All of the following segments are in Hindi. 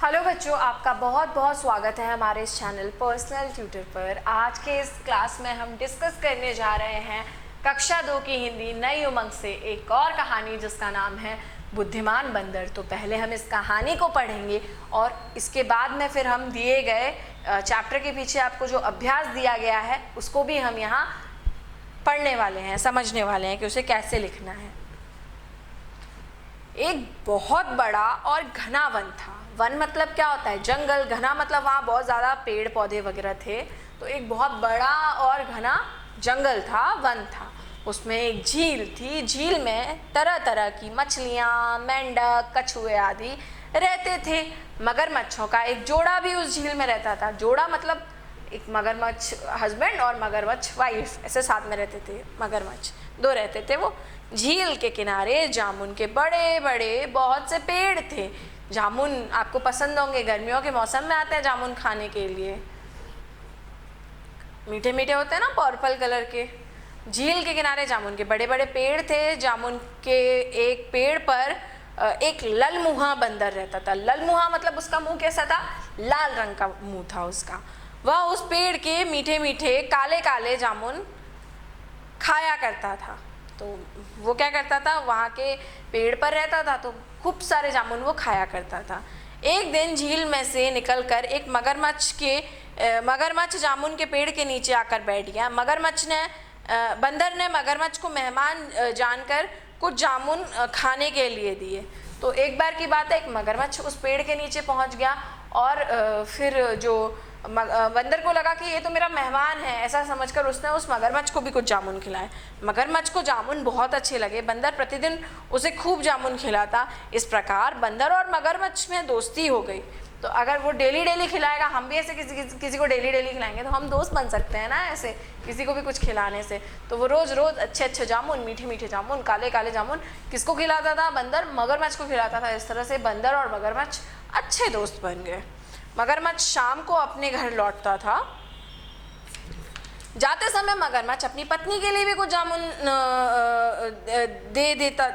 हेलो बच्चों, आपका बहुत बहुत स्वागत है हमारे इस चैनल पर्सनल ट्यूटर पर। आज के इस क्लास में हम डिस्कस करने जा रहे हैं कक्षा 2 की हिंदी नई उमंग से एक और कहानी जिसका नाम है बुद्धिमान बंदर। तो पहले हम इस कहानी को पढ़ेंगे और इसके बाद में फिर हम दिए गए चैप्टर के पीछे आपको जो अभ्यास दिया गया है उसको भी हम यहाँ पढ़ने वाले हैं, समझने वाले हैं कि उसे कैसे लिखना है। एक बहुत बड़ा और घना वन था। वन मतलब क्या होता है? जंगल। घना मतलब वहाँ बहुत ज़्यादा पेड़ पौधे वगैरह थे। तो एक बहुत बड़ा और घना जंगल था, वन था। उसमें एक झील थी। झील में तरह तरह की मछलियाँ, मेंढक, कछुए आदि रहते थे। मगरमच्छों का एक जोड़ा भी उस झील में रहता था। जोड़ा मतलब एक मगरमच्छ हस्बैंड और मगरमच्छ वाइफ, ऐसे साथ में रहते थे। मगरमच्छ दो रहते थे। वो झील के किनारे जामुन के बड़े बड़े बहुत से पेड़ थे। जामुन आपको पसंद होंगे, गर्मियों के मौसम में आते हैं जामुन खाने के लिए। मीठे मीठे होते हैं ना, पर्पल कलर के। झील के किनारे जामुन के बड़े बड़े पेड़ थे। जामुन के एक पेड़ पर एक ललमुहा बंदर रहता था। ललमुहा मतलब उसका मुंह कैसा था? लाल रंग का मुंह था उसका। वह उस पेड़ के मीठे मीठे काले काले जामुन खाया करता था। तो वो क्या करता था, वहाँ के पेड़ पर रहता था तो खूब सारे जामुन वो खाया करता था। एक दिन झील में से निकलकर एक मगरमच्छ जामुन के पेड़ के नीचे आकर बैठ गया। बंदर ने मगरमच्छ को मेहमान जानकर कुछ जामुन खाने के लिए दिए। तो एक बार की बात है, एक मगरमच्छ उस पेड़ के नीचे पहुंच गया और फिर जो बंदर को लगा कि ये तो मेरा मेहमान है, ऐसा समझकर उसने उस मगरमच्छ को भी कुछ जामुन खिलाए। मगरमच्छ को जामुन बहुत अच्छे लगे। बंदर प्रतिदिन उसे खूब जामुन खिलाता। इस प्रकार बंदर और मगरमच्छ में दोस्ती हो गई। तो अगर वो डेली डेली खिलाएगा, हम भी ऐसे किसी को डेली डेली खिलाएंगे तो हम दोस्त बन सकते हैं ना, ऐसे किसी को भी कुछ खिलाने से। तो वो रोज़ रोज़ अच्छे अच्छे जामुन, मीठे मीठे जामुन, काले काले जामुन किसको खिलाता था? बंदर मगरमच्छ को खिलाता था। इस तरह से बंदर और मगरमच्छ अच्छे दोस्त बन गए। मगरमच्छ शाम को अपने घर लौटता था। जाते समय मगरमच्छ अपनी पत्नी के लिए भी कुछ जामुन दे देता।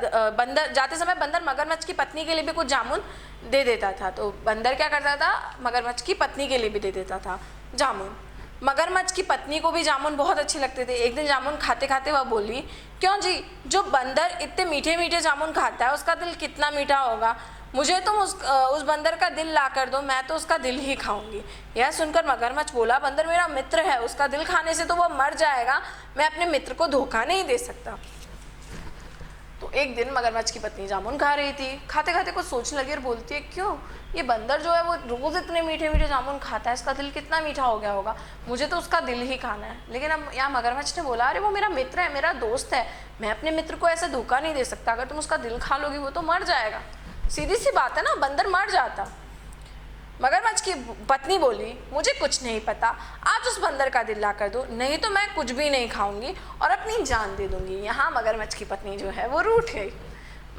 जाते समय बंदर मगरमच्छ की पत्नी के लिए भी कुछ जामुन दे देता था। तो बंदर क्या करता था? मगरमच्छ की पत्नी के लिए भी दे देता था जामुन। मगरमच्छ की पत्नी को भी जामुन बहुत अच्छे लगते थे। एक दिन जामुन खाते खाते वह बोली, क्यों जी, जो बंदर इतने मीठे मीठे जामुन खाता है उसका दिल कितना मीठा होगा। मुझे तुम उस बंदर का दिल ला कर दो, मैं तो उसका दिल ही खाऊंगी। यह सुनकर मगरमच्छ बोला, बंदर मेरा मित्र है, उसका दिल खाने से तो वह मर जाएगा, मैं अपने मित्र को धोखा नहीं दे सकता। तो एक दिन मगरमच्छ की पत्नी जामुन खा रही थी। खाते खाते कुछ सोचने लगी और बोलती है, क्यों ये बंदर जो है वो रोज़ इतने मीठे मीठे जामुन खाता है, इसका दिल कितना मीठा हो गया होगा, मुझे तो उसका दिल ही खाना है। लेकिन अब यहाँ मगरमच्छ ने बोला, अरे वो मेरा मित्र है, मेरा दोस्त है, मैं अपने मित्र को ऐसे धोखा नहीं दे सकता। अगर तुम उसका दिल खा लोगी वो तो मर जाएगा। सीधी सी बात है ना, बंदर मर जाता। मगरमच्छ की पत्नी बोली, मुझे कुछ नहीं पता, आज उस बंदर का दिल ला कर दो, नहीं तो मैं कुछ भी नहीं खाऊंगी और अपनी जान दे दूंगी। यहाँ मगरमच्छ की पत्नी जो है वो रूठ गई।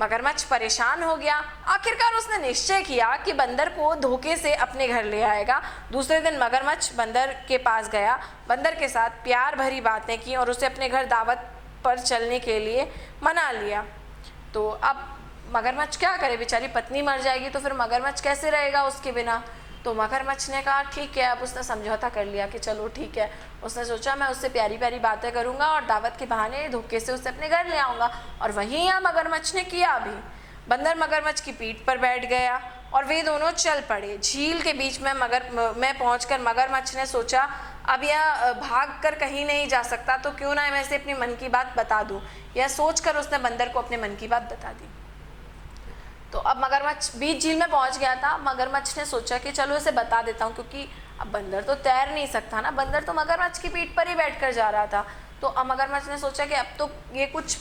मगरमच्छ परेशान हो गया। आखिरकार उसने निश्चय किया कि बंदर को धोखे से अपने घर ले आएगा। दूसरे दिन मगरमच्छ बंदर के पास गया, बंदर के साथ प्यार भरी बातें की और उसे अपने घर दावत पर चलने के लिए मना लिया। तो अब मगरमच्छ क्या करे, बेचारी पत्नी मर जाएगी तो फिर मगरमच्छ कैसे रहेगा उसके बिना। तो मगरमच्छ ने कहा ठीक है। अब उसने समझौता कर लिया कि चलो ठीक है। उसने सोचा मैं उससे प्यारी प्यारी बातें करूंगा और दावत के बहाने धोखे से उसे अपने घर ले आऊँगा। और वहीं यहाँ मगरमच्छ ने किया भी। बंदर मगरमच्छ की पीठ पर बैठ गया और वे दोनों चल पड़े। झील के बीच में पहुँचकर मगरमच्छ ने सोचा, अब यह भाग कर कहीं नहीं जा सकता, तो क्यों ना मैं इसे अपनी मन की बात बता दूँ। यह सोचकर उसने बंदर को अपने मन की बात बता दी। तो अब मगरमच्छ बीच झील में पहुंच गया था। मगरमच्छ ने सोचा कि चलो इसे बता देता हूँ, क्योंकि अब बंदर तो तैर नहीं सकता ना, बंदर तो मगरमच्छ की पीठ पर ही बैठकर जा रहा था। तो अब मगरमच्छ ने सोचा कि अब तो ये कुछ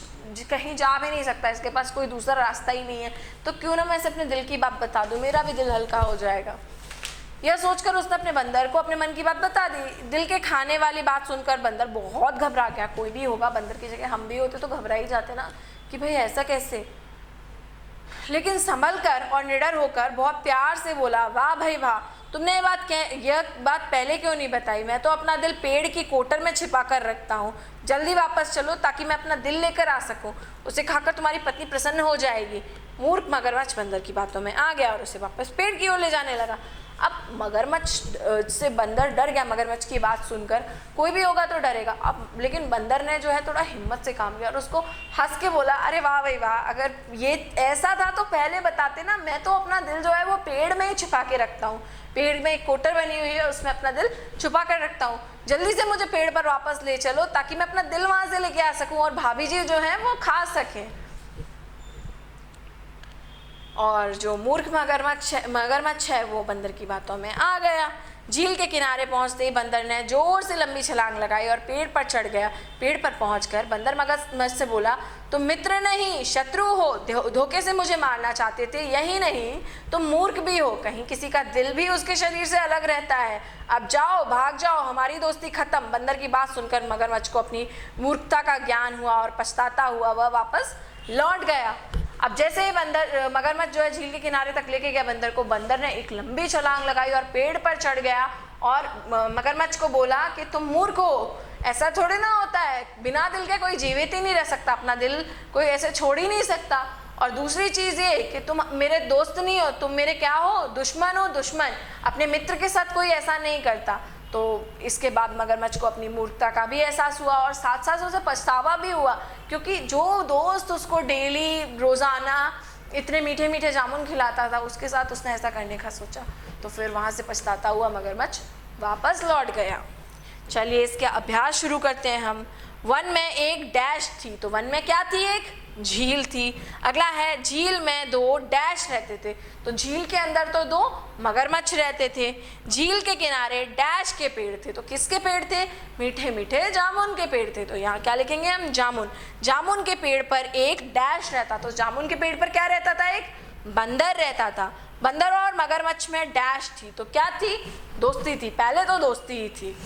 कहीं जा भी नहीं सकता, इसके पास कोई दूसरा रास्ता ही नहीं है, तो क्यों ना मैं इसे अपने दिल की बात बता दूँ, मेरा भी दिल हल्का हो जाएगा। यह सोचकर उसने अपने बंदर को अपने मन की बात बता दी। दिल के खाने वाली बात सुनकर बंदर बहुत घबरा गया। कोई भी होगा, बंदर की जगह हम भी होते तो घबरा ही जाते ना कि भाई ऐसा कैसे। लेकिन संभल कर और निडर होकर बहुत प्यार से बोला, वाह भाई वाह, तुमने यह बात पहले क्यों नहीं बताई। मैं तो अपना दिल पेड़ की कोटर में छिपा कर रखता हूँ। जल्दी वापस चलो ताकि मैं अपना दिल लेकर आ सकूँ। उसे खाकर तुम्हारी पत्नी प्रसन्न हो जाएगी। मूर्ख मगरमच्छ बंदर की बातों में आ गया और उसे वापस पेड़ की ओर ले जाने लगा। अब मगरमच्छ से बंदर डर गया, मगरमच्छ की बात सुनकर। कोई भी होगा तो डरेगा। अब लेकिन बंदर ने जो है थोड़ा हिम्मत से काम लिया और उसको हंस के बोला, अरे वाह भाई वाह, अगर ये ऐसा था तो पहले बताते ना, मैं तो अपना दिल जो है वो पेड़ में ही छुपा के रखता हूँ। पेड़ में एक कोटर बनी हुई है, उसमें अपना दिल छुपा कर रखता हूँ। जल्दी से मुझे पेड़ पर वापस ले चलो ताकि मैं अपना दिल वहाँ से लेके आ सकूँ और भाभी जी जो है वो खा सकें। और जो मूर्ख मगरमच्छ है वो बंदर की बातों में आ गया। झील के किनारे पहुंचते ही बंदर ने जोर से लंबी छलांग लगाई और पेड़ पर चढ़ गया। पेड़ पर पहुंचकर बंदर मगरमच्छ से बोला, तुम मित्र नहीं शत्रु हो, धोखे से मुझे मारना चाहते थे। यही नहीं, तुम मूर्ख भी हो, कहीं किसी का दिल भी उसके शरीर से अलग रहता है। अब जाओ, भाग जाओ, हमारी दोस्ती खत्म। बंदर की बात सुनकर मगरमच्छ को अपनी मूर्खता का ज्ञान हुआ और पछताता हुआ वह वापस लौट गया। अब जैसे ही मगरमच्छ जो है झील के किनारे तक लेके गया बंदर को, बंदर ने एक लंबी छलांग लगाई और पेड़ पर चढ़ गया और मगरमच्छ को बोला कि तुम मूर्ख हो, ऐसा थोड़ी ना होता है, बिना दिल के कोई जीवित ही नहीं रह सकता, अपना दिल कोई ऐसे छोड़ ही नहीं सकता। और दूसरी चीज़ ये कि तुम मेरे दोस्त नहीं हो, तुम मेरे क्या हो, दुश्मन हो, दुश्मन। अपने मित्र के साथ कोई ऐसा नहीं करता। तो इसके बाद मगरमच्छ को अपनी मूर्खता का भी एहसास हुआ और साथ साथ उसे पछतावा भी हुआ, क्योंकि जो दोस्त उसको डेली रोज़ाना इतने मीठे मीठे जामुन खिलाता था, उसके साथ उसने ऐसा करने का सोचा। तो फिर वहाँ से पछताता हुआ मगरमच्छ वापस लौट गया। चलिए इसके अभ्यास शुरू करते हैं हम। वन में एक डैश थी, तो वन में क्या थी, एक झील थी। अगला है झील में दो डैश रहते थे, तो झील के अंदर तो दो मगरमच्छ रहते थे। झील के किनारे डैश के पेड़ थे, तो किसके पेड़ थे, मीठे मीठे जामुन के पेड़ थे। तो यहाँ क्या लिखेंगे हम, जामुन। जामुन के पेड़ पर एक डैश रहता, तो जामुन के पेड़ पर क्या रहता था, एक बंदर रहता था। बंदर और मगरमच्छ में डैश थी, तो क्या थी, दोस्ती थी। पहले तो दोस्ती ही थी।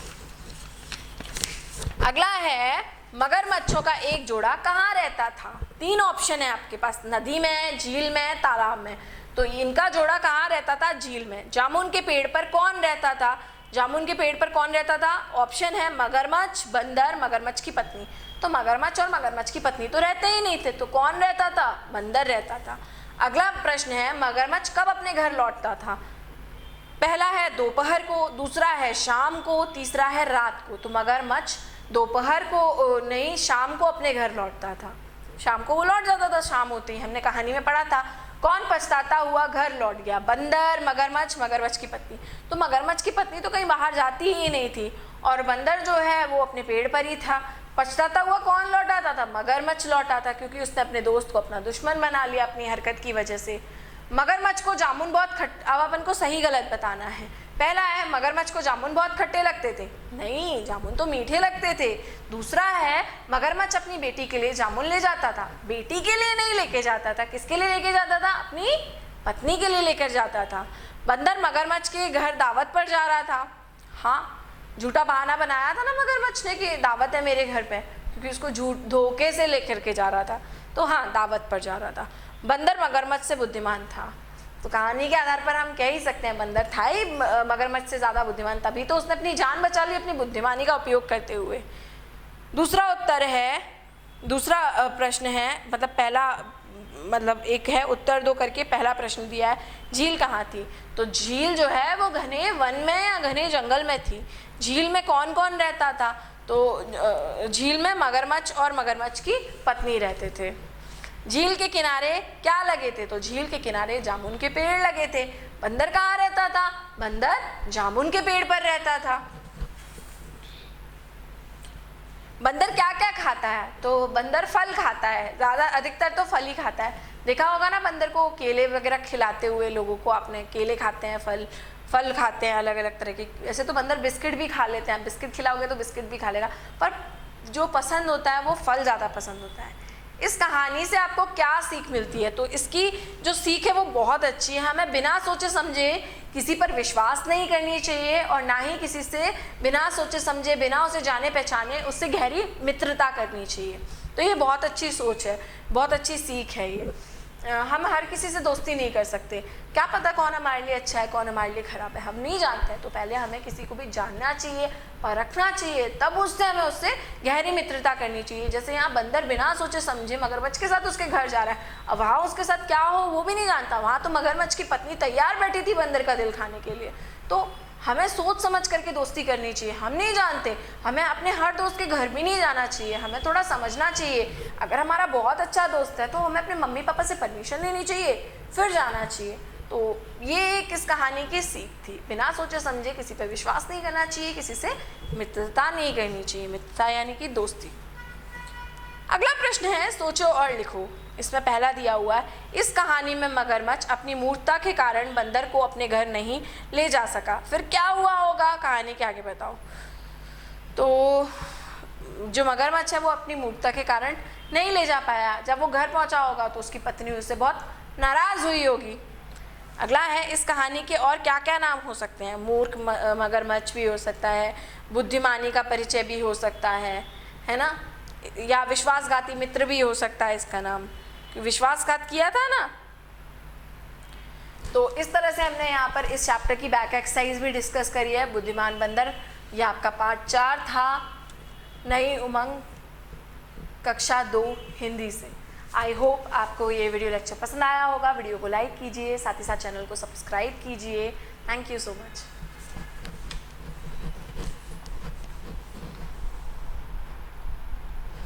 अगला है मगरमच्छों का एक जोड़ा कहाँ रहता था। तीन ऑप्शन है आपके पास, नदी में, झील में, तालाब में। तो इनका जोड़ा कहाँ रहता था, झील में। जामुन के पेड़ पर कौन रहता था, जामुन के पेड़ पर कौन रहता था, ऑप्शन है मगरमच्छ, बंदर, मगरमच्छ की पत्नी। तो मगरमच्छ और मगरमच्छ की पत्नी तो रहते ही नहीं थे, तो कौन रहता था, बंदर रहता था। अगला प्रश्न है मगरमच्छ कब अपने घर लौटता था। पहला है दोपहर को, दूसरा है शाम को, तीसरा है रात को। तो मगरमच्छ दोपहर को नहीं, शाम को अपने घर लौटता था। शाम को वो लौट जाता था, शाम होते ही, हमने कहानी में पढ़ा था। कौन पछताता हुआ घर लौट गया, बंदर, मगरमच्छ, मगरमच्छ की पत्नी। तो मगरमच्छ की पत्नी तो कहीं बाहर जाती ही नहीं थी और बंदर जो है वो अपने पेड़ पर ही था। पछताता हुआ कौन लौट आता था, मगरमच्छ लौट आता, क्योंकि उसने अपने दोस्त को अपना दुश्मन बना लिया अपनी हरकत की वजह से। मगरमच्छ को जामुन बहुत अब अपन को सही गलत बताना है। पहला है मगरमच्छ को जामुन बहुत खट्टे लगते थे, नहीं, जामुन तो मीठे लगते थे। दूसरा है मगरमच्छ अपनी बेटी के लिए जामुन ले जाता था, बेटी के लिए नहीं लेके जाता था। किसके लिए लेके जाता था, अपनी पत्नी के लिए लेकर जाता था। बंदर मगरमच्छ के घर दावत पर जा रहा था। हाँ, झूठा बहाना बनाया था ना मगरमच्छ ने कि दावत है मेरे घर पे, क्योंकि उसको धोखे से लेकर के जा रहा था। तो हाँ, दावत पर जा रहा था। बंदर मगरमच्छ से बुद्धिमान था, तो कहानी के आधार पर हम कह ही सकते हैं बंदर था ही मगरमच्छ से ज़्यादा बुद्धिमान, तभी तो उसने अपनी जान बचा ली अपनी बुद्धिमानी का उपयोग करते हुए। दूसरा उत्तर है, दूसरा प्रश्न है, मतलब पहला, मतलब एक है उत्तर दो करके पहला प्रश्न दिया है, झील कहाँ थी। तो झील जो है वो घने वन में या घने जंगल में थी। झील में कौन कौन रहता था, तो झील में मगरमच्छ और मगरमच्छ की पत्नी रहते थे। झील के किनारे क्या लगे थे, तो झील के किनारे जामुन के पेड़ लगे थे। बंदर कहाँ रहता था, बंदर जामुन के पेड़ पर रहता था। बंदर क्या क्या खाता है, तो बंदर फल खाता है, ज़्यादा अधिकतर तो फल ही खाता है। देखा होगा ना बंदर को केले वगैरह खिलाते हुए लोगों को, आपने केले खाते हैं, फल खाते हैं अलग अलग तरह के। वैसे तो बंदर बिस्किट भी खा लेते हैं, बिस्किट खिलाओगे तो बिस्किट भी खा लेगा, पर जो पसंद होता है वो फल ज़्यादा पसंद होता है। इस कहानी से आपको क्या सीख मिलती है, तो इसकी जो सीख है वो बहुत अच्छी है। हमें बिना सोचे समझे किसी पर विश्वास नहीं करनी चाहिए और ना ही किसी से बिना सोचे समझे, बिना उसे जाने पहचाने उससे गहरी मित्रता करनी चाहिए। तो ये बहुत अच्छी सोच है, बहुत अच्छी सीख है ये। हम हर किसी से दोस्ती नहीं कर सकते। क्या पता कौन हमारे लिए अच्छा है, कौन हमारे लिए ख़राब है, हम नहीं जानते। तो पहले हमें किसी को भी जानना चाहिए, परखना चाहिए, तब हमें उससे गहरी मित्रता करनी चाहिए। जैसे यहाँ बंदर बिना सोचे समझे मगरमच्छ के साथ उसके घर जा रहा है, अब वहाँ उसके साथ क्या हो वो भी नहीं जानता। वहाँ तो मगरमच्छ की पत्नी तैयार बैठी थी बंदर का दिल खाने के लिए। तो हमें सोच समझ करके दोस्ती करनी चाहिए। हम नहीं जानते, हमें अपने हर दोस्त के घर भी नहीं जाना चाहिए, हमें थोड़ा समझना चाहिए। अगर हमारा बहुत अच्छा दोस्त है तो हमें अपने मम्मी पापा से परमिशन लेनी चाहिए, फिर जाना चाहिए। तो ये एक इस कहानी की सीख थी, बिना सोचे समझे किसी पर विश्वास नहीं करना चाहिए, किसी से मित्रता नहीं करनी चाहिए। मित्रता यानी कि दोस्ती। अगला प्रश्न है सोचो और लिखो। इसमें पहला दिया हुआ है, इस कहानी में मगरमच्छ अपनी मूर्खता के कारण बंदर को अपने घर नहीं ले जा सका, फिर क्या हुआ होगा, कहानी के आगे बताओ। तो जो मगरमच्छ है वो अपनी मूर्खता के कारण नहीं ले जा पाया। जब वो घर पहुंचा होगा तो उसकी पत्नी उससे बहुत नाराज हुई होगी। अगला है, इस कहानी के और क्या क्या नाम हो सकते हैं। मूर्ख मगरमच्छ भी हो सकता है, बुद्धिमानी का परिचय भी हो सकता है ना, या विश्वासघाती मित्र भी हो सकता है इसका नाम, विश्वासघात किया था ना। तो इस तरह से हमने यहाँ पर इस चैप्टर की बैक एक्सरसाइज भी डिस्कस करी है। बुद्धिमान बंदर, यह आपका पार्ट 4 था, नई उमंग कक्षा 2 हिंदी से। आई होप आपको ये वीडियो लेक्चर पसंद आया होगा। वीडियो को लाइक कीजिए, साथ ही साथ चैनल को सब्सक्राइब कीजिए। Thank you so much.